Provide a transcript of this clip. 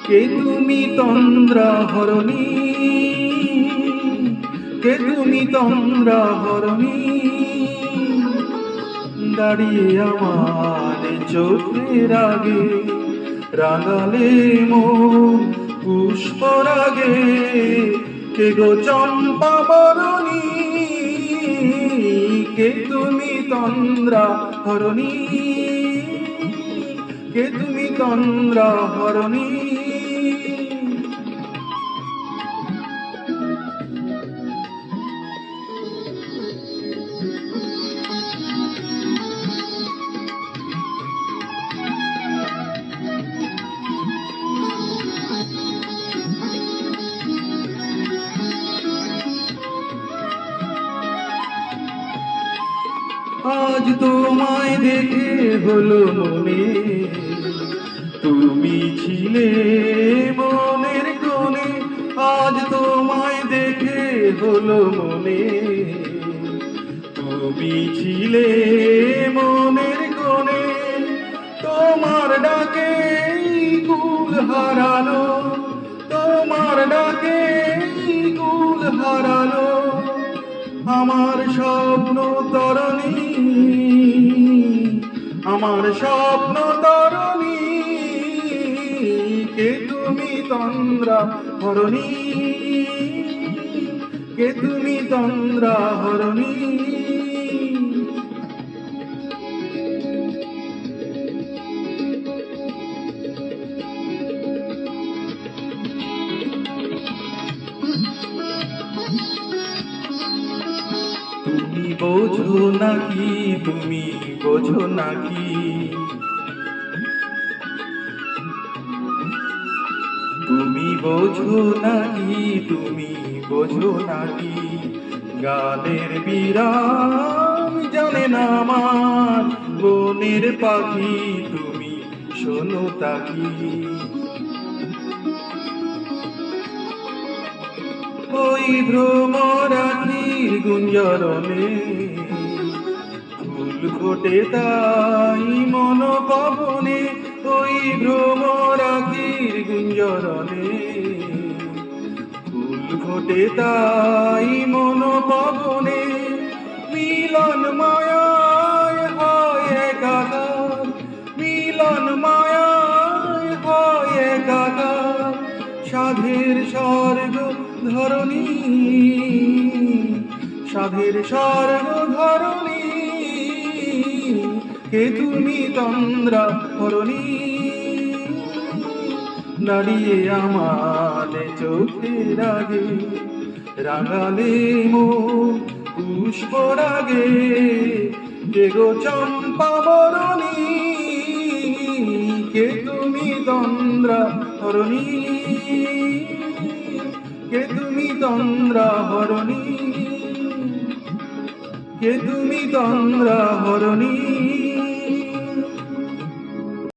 কে তুমি তন্দ্রা হরণী, কে তুমি তন্দ্রা হরণী, দাঁড়িয়ে আমার চোখের আগে রাঙালে মন পুষ্পরাগে। কে গো চম্পা বরণী, কে তুমি তন্দ্রা হরণী, কে তুমি তন্দ্রা হরণী। আজ তোমায় দেখে হলো মনে, তুমি ছিলে মনের কোণে। আজ তোমায় দেখে হলো মনে, তুমি ছিলে মনের কোণে। তোমার ডাকে কুল হারালো, তোমার ডাকে কুল হারালো আমার স্বপ্ন তরণী, আমার স্বপ্ন তরণী। কে তুমি তন্দ্রা হরণী, কে তুমি তন্দ্রা হরণী। তুমি বোঝো নাকি, তুমি বোঝো নাকি, তুমি বোঝো নাকি, তুমি বোঝো নাকি, গানের বিরাম জানে না আমার বনের পাখি, তুমি শোনো তাকি। ওই ভ্রমরাখির গুঞ্জরণে ফুল ফোটে তাই মন পবনে। ওই ভ্রমরাখির গুঞ্জরণে ফুল ফোটে তাই মন পবনে। মিলন মায়ায় হয় একাকার, মিলন মায়ায় হয় একাকার, সাধের স্বর্গ ধরণী, সাধের স্বর্গ ধরণী। কে তুমি তন্দ্রা হরণী, দাঁড়িয়ে আমার চোখের আগে রাঙালে মন পুষ্পরাগে। কে গো চম্পা বরণী, কে তুমি তন্দ্রা হরণী, কে তুমি তন্দ্রা হরণী, কে তুমি তন্দ্রা হরণী।